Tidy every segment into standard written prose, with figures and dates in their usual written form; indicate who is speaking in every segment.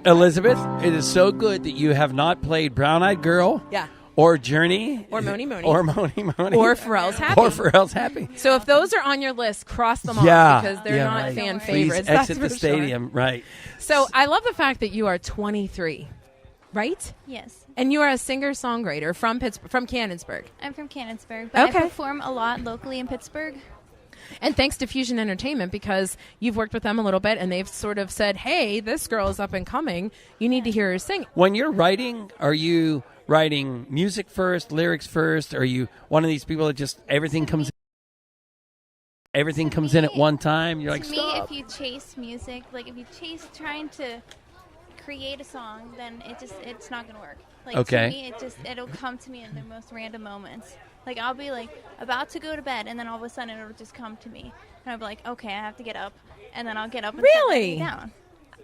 Speaker 1: Elizabeth, it is so good that you have not played Brown Eyed Girl.
Speaker 2: Yeah.
Speaker 1: Or Journey.
Speaker 2: Or Moni Moni.
Speaker 1: Or Moni Moni.
Speaker 2: Or Pharrell's Happy.
Speaker 1: Or Pharrell's Happy.
Speaker 2: So if those are on your list, cross them off because they're not
Speaker 1: right.
Speaker 2: fan
Speaker 1: Please
Speaker 2: favorites.
Speaker 1: exit
Speaker 2: that's
Speaker 1: the stadium.
Speaker 2: Sure.
Speaker 1: Right.
Speaker 2: So I love the fact that you are 23, right?
Speaker 3: Yes.
Speaker 2: And you are a singer-songwriter from Canonsburg.
Speaker 3: I'm from Canonsburg, but
Speaker 2: Okay.
Speaker 3: I perform a lot locally in Pittsburgh.
Speaker 2: And thanks to Fusion Entertainment, because you've worked with them a little bit, and they've sort of said, hey, this girl is up and coming. You need to hear her sing.
Speaker 1: When you're writing, are you writing music first, lyrics first? Are you one of these people that just everything comes in at one time? You're like,
Speaker 3: to me,
Speaker 1: stop.
Speaker 3: if you chase music, like if you chase trying to create a song, then it's not gonna work. Like
Speaker 1: Okay.
Speaker 3: to me, it'll come to me in the most random moments. Like I'll be like about to go to bed, and then all of a sudden it'll just come to me, and I'll be like, okay, I have to get up, and then I'll get up and
Speaker 2: Really?
Speaker 3: start writing down.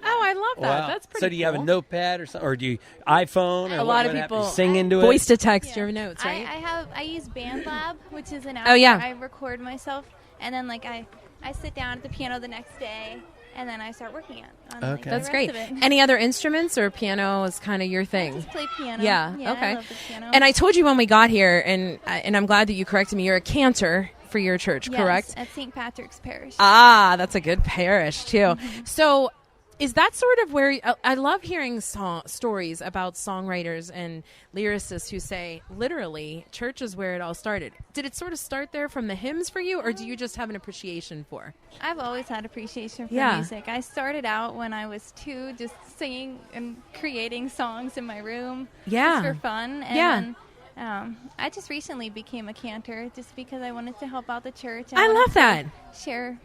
Speaker 2: Oh, I love that.
Speaker 1: Wow.
Speaker 2: That's pretty
Speaker 1: So do you have a
Speaker 2: cool.
Speaker 1: notepad or something, or do you iPhone? Or
Speaker 2: A lot of
Speaker 1: what
Speaker 2: people
Speaker 1: sing into
Speaker 2: voice
Speaker 1: it.
Speaker 2: to text your notes, right?
Speaker 3: I use BandLab, which is an app
Speaker 2: Oh, yeah.
Speaker 3: where I record myself, and then like I sit down at the piano the next day, and then I start working on like,
Speaker 1: Okay.
Speaker 3: the
Speaker 2: That's
Speaker 3: rest
Speaker 2: great.
Speaker 3: of it.
Speaker 2: Any other instruments, or piano is kind of your
Speaker 3: I
Speaker 2: thing?
Speaker 3: just play piano.
Speaker 2: Yeah,
Speaker 3: I
Speaker 2: okay.
Speaker 3: love the piano.
Speaker 2: And I told you when we got here, and I'm glad that you corrected me, you're a cantor for your church,
Speaker 3: Yes,
Speaker 2: correct?
Speaker 3: at St. Patrick's Parish.
Speaker 2: Ah, that's a good parish, too.
Speaker 3: Mm-hmm.
Speaker 2: So is that sort of where I love hearing stories about songwriters and lyricists who say, literally, church is where it all started. Did it sort of start there from the hymns for you, or do you just have an appreciation for?
Speaker 3: I've always had appreciation for
Speaker 2: Yeah.
Speaker 3: music. I started out when I was 2, just singing and creating songs in my room
Speaker 2: Yeah.
Speaker 3: just for fun. And
Speaker 2: Yeah.
Speaker 3: then, I just recently became a cantor just because I wanted to help out the church.
Speaker 2: I
Speaker 3: wanted
Speaker 2: love
Speaker 3: to
Speaker 2: that.
Speaker 3: Share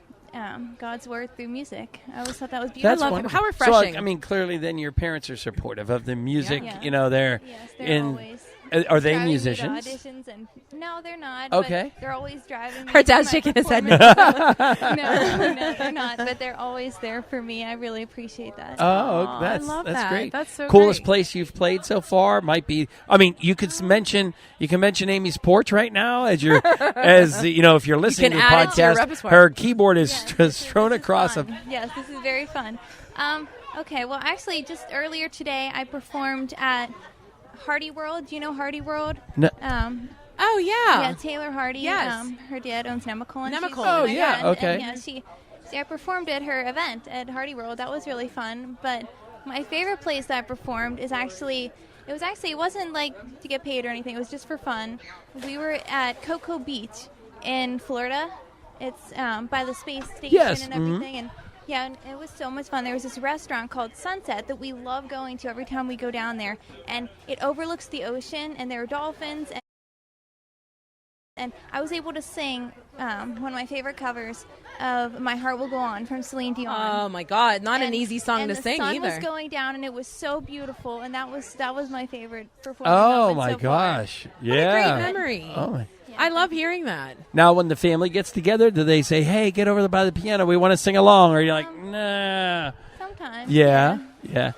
Speaker 3: God's word through music. I always thought that was
Speaker 1: That's
Speaker 3: beautiful.
Speaker 2: love it.
Speaker 1: wonderful.
Speaker 2: How refreshing.
Speaker 1: So, I mean, clearly, then your parents are supportive of the music.
Speaker 3: Yeah.
Speaker 1: You know, they're
Speaker 3: Yes, they're
Speaker 1: in.
Speaker 3: always
Speaker 1: Are they
Speaker 3: driving me to
Speaker 1: musicians?
Speaker 3: auditions and no, they're not.
Speaker 1: Okay.
Speaker 3: But they're always driving me.
Speaker 2: Her
Speaker 3: to
Speaker 2: dad's
Speaker 3: my
Speaker 2: shaking his head.
Speaker 3: performances. No, they're not. But they're always there for me. I really appreciate that.
Speaker 1: Oh,
Speaker 2: Aw,
Speaker 1: that's
Speaker 2: I love
Speaker 1: that's
Speaker 2: that.
Speaker 1: great.
Speaker 2: That's so
Speaker 1: Coolest
Speaker 2: great.
Speaker 1: place you've played so far might be. I mean, you can mention Amy's porch right now as you're as you know if you're listening to the
Speaker 2: add it to your
Speaker 1: podcast.
Speaker 2: repertoire.
Speaker 1: Her keyboard is
Speaker 3: Yes,
Speaker 1: just thrown
Speaker 3: this is
Speaker 1: across a.
Speaker 3: fun. Yes, this is very fun. Okay, well, actually, just earlier today, I performed at Hardy World. Do you know Hardy World?
Speaker 1: No.
Speaker 2: Oh, yeah.
Speaker 3: Yeah, Taylor Hardy.
Speaker 2: Yes.
Speaker 3: Her dad owns Nemacolin. She's
Speaker 2: Nemacolin.
Speaker 1: Oh,
Speaker 3: my
Speaker 1: yeah,
Speaker 3: friend,
Speaker 1: okay.
Speaker 3: And, yeah, see, I performed at her event at Hardy World. That was really fun. But my favorite place that I performed is it wasn't like to get paid or anything. It was just for fun. We were at Cocoa Beach in Florida. It's by the space station
Speaker 1: Yes,
Speaker 3: and everything. And yeah, and it was so much fun. There was this restaurant called Sunset that we love going to every time we go down there. And it overlooks the ocean, and there are dolphins. And I was able to sing one of my favorite covers of My Heart Will Go On from Celine Dion.
Speaker 2: Oh, my God. Not an
Speaker 3: And-
Speaker 2: easy song to sing
Speaker 3: And the
Speaker 2: either.
Speaker 3: sun was going down, and it was so beautiful. And that was my favorite performance.
Speaker 1: Oh my gosh! Yeah.
Speaker 2: Great memory.
Speaker 1: Oh my.
Speaker 2: I love hearing that.
Speaker 1: Now, when the family gets together, do they say, "Hey, get over by the piano. We want to sing along," or you're like, "Nah."
Speaker 3: Sometimes.
Speaker 1: Yeah.
Speaker 2: Okay.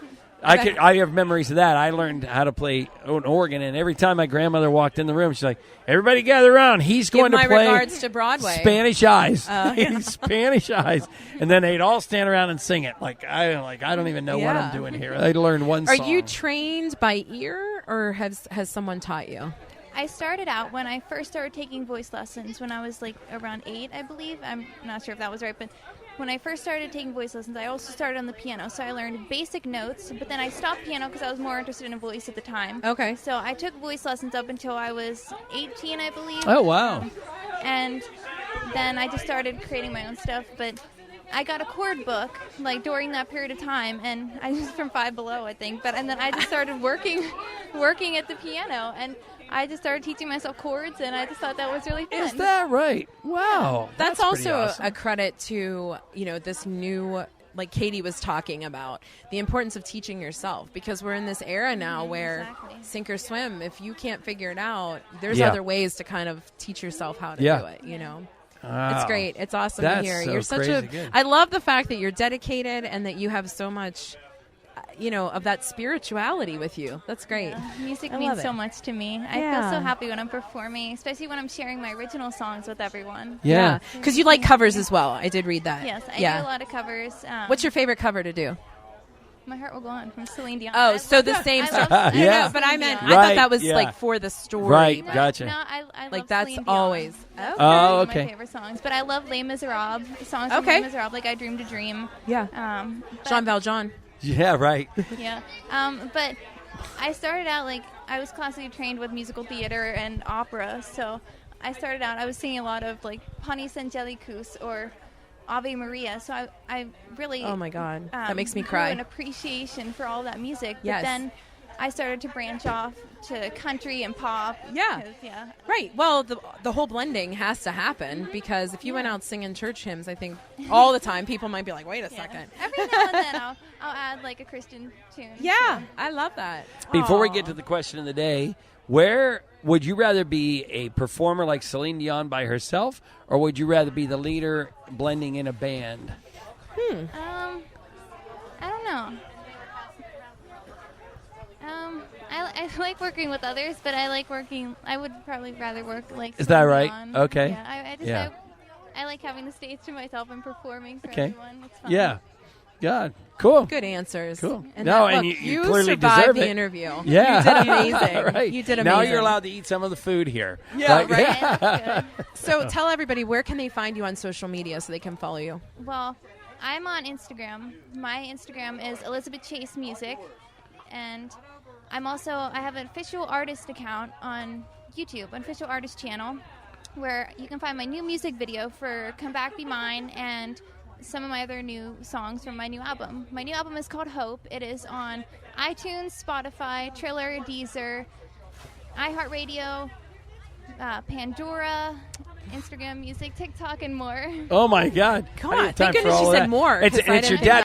Speaker 1: I have memories of that. I learned how to play an organ, and every time my grandmother walked in the room, she's like, "Everybody gather around. He's
Speaker 2: Give
Speaker 1: going to
Speaker 2: my
Speaker 1: play
Speaker 2: regards to Broadway.
Speaker 1: Spanish Eyes."
Speaker 2: Yeah.
Speaker 1: Spanish Eyes, and then they'd all stand around and sing it. I don't even know what
Speaker 2: Yeah.
Speaker 1: I'm doing here. I'd learn one
Speaker 2: Are
Speaker 1: song.
Speaker 2: you trained by ear, or has someone taught you?
Speaker 3: I started out when I first started taking voice lessons when I was like around 8, I believe. I'm not sure if that was right, but when I first started taking voice lessons, I also started on the piano. So I learned basic notes, but then I stopped piano because I was more interested in voice at the time.
Speaker 2: Okay.
Speaker 3: So I took voice lessons up until I was 18, I believe.
Speaker 1: Oh, wow.
Speaker 3: And then I just started creating my own stuff, but I got a chord book like during that period of time, and I was from Five Below, I think. And then I just started working at the piano, and I just started teaching myself chords, and I just thought that was really fun.
Speaker 1: Is that right? Wow.
Speaker 2: That's
Speaker 1: pretty
Speaker 2: also
Speaker 1: awesome.
Speaker 2: a credit to, this new, like Katie was talking about, the importance of teaching yourself, because we're in this era now where
Speaker 3: exactly.
Speaker 2: sink or swim. If you can't figure it out, there's
Speaker 1: Yeah.
Speaker 2: other ways to kind of teach yourself how to
Speaker 1: Yeah.
Speaker 2: do it, It's
Speaker 1: Wow.
Speaker 2: great. It's awesome
Speaker 1: That's
Speaker 2: to hear.
Speaker 1: so
Speaker 2: You're such
Speaker 1: crazy
Speaker 2: a.
Speaker 1: good.
Speaker 2: I love the fact that you're dedicated and that you have so much, of that spirituality with you. That's great.
Speaker 3: Yeah, music
Speaker 2: I
Speaker 3: means
Speaker 2: love
Speaker 3: so
Speaker 2: it.
Speaker 3: much to me. I
Speaker 2: Yeah.
Speaker 3: feel so happy when I'm performing, especially when I'm sharing my original songs with everyone.
Speaker 1: Yeah.
Speaker 2: Because you like covers as well. I did read that.
Speaker 3: Yes, I
Speaker 2: yeah.
Speaker 3: do a lot of covers.
Speaker 2: What's your favorite cover to do?
Speaker 3: My Heart Will Go On from Celine Dion.
Speaker 2: Oh, so the same
Speaker 3: I
Speaker 2: song.
Speaker 3: love-
Speaker 1: Yeah.
Speaker 2: No, but I meant, I
Speaker 1: Right,
Speaker 2: thought that was
Speaker 1: yeah.
Speaker 2: like for the story.
Speaker 1: Right,
Speaker 2: but-
Speaker 1: gotcha.
Speaker 3: No, I
Speaker 2: Like,
Speaker 3: love
Speaker 2: that's
Speaker 3: Celine Dion.
Speaker 2: always-
Speaker 3: That's
Speaker 2: Okay.
Speaker 1: Oh,
Speaker 3: one of
Speaker 1: okay.
Speaker 3: my favorite songs. But I love Les Miserables. Songs from
Speaker 2: Okay.
Speaker 3: Les Miserables, like I Dreamed a Dream.
Speaker 2: Yeah.
Speaker 3: But-
Speaker 2: Jean Valjean.
Speaker 1: Yeah, right.
Speaker 3: Yeah. But I started out I was classically trained with musical theater and opera, so I started out, I was singing a lot of like Panis Angelicus or Ave Maria, so I really
Speaker 2: Oh my God. That makes me
Speaker 3: grew
Speaker 2: cry.
Speaker 3: an appreciation for all that music.
Speaker 2: Yes.
Speaker 3: But then I started to branch off to country and pop.
Speaker 2: Yeah.
Speaker 3: 'cause, yeah.
Speaker 2: Right. Well, the whole blending has to happen because if you went out singing church hymns, I think all the time people might be like, wait a
Speaker 3: Yeah.
Speaker 2: second.
Speaker 3: Every now and then I'll add like a Christian tune.
Speaker 2: Yeah, I love that.
Speaker 1: Before we
Speaker 2: Aw.
Speaker 1: get to the question of the day, where would you rather be a performer like Celine Dion by herself, or would you rather be the leader blending in a band?
Speaker 3: I don't know. I like working with others, but I would probably rather work like.
Speaker 1: Is that
Speaker 3: Celine
Speaker 1: right?
Speaker 3: Dion.
Speaker 1: Okay.
Speaker 3: Yeah,
Speaker 1: Yeah.
Speaker 3: I like having the stage to myself and performing for
Speaker 1: Okay.
Speaker 3: everyone. It's fun.
Speaker 1: Yeah. God. Cool.
Speaker 2: Good answers.
Speaker 1: Cool.
Speaker 2: And
Speaker 1: No,
Speaker 2: that,
Speaker 1: and
Speaker 2: look,
Speaker 1: you clearly
Speaker 2: survived
Speaker 1: deserve
Speaker 2: the
Speaker 1: it.
Speaker 2: interview.
Speaker 1: Yeah.
Speaker 2: You did amazing.
Speaker 1: Right.
Speaker 2: You did amazing.
Speaker 1: Now you're allowed to eat some of the food here.
Speaker 2: Yeah,
Speaker 1: Like-
Speaker 2: right.
Speaker 3: Yeah, that's good.
Speaker 2: So tell everybody, where can they find you on social media so they can follow you?
Speaker 3: Well, I'm on Instagram. My Instagram is Elizabeth Chase Music, and I have an official artist account on YouTube, an official artist channel, where you can find my new music video for Come Back Be Mine and some of my other new songs from my new album. My new album is called Hope. It is on iTunes, Spotify, Triller, Deezer, iHeartRadio, Pandora, Instagram Music, TikTok, and more.
Speaker 1: Oh my God!
Speaker 2: God,
Speaker 1: I didn't have
Speaker 2: thank
Speaker 1: time for
Speaker 2: goodness
Speaker 1: all
Speaker 2: you
Speaker 1: of
Speaker 2: said
Speaker 1: that.
Speaker 2: more,
Speaker 1: It's
Speaker 2: 'cause I
Speaker 1: your
Speaker 2: didn't
Speaker 1: dad.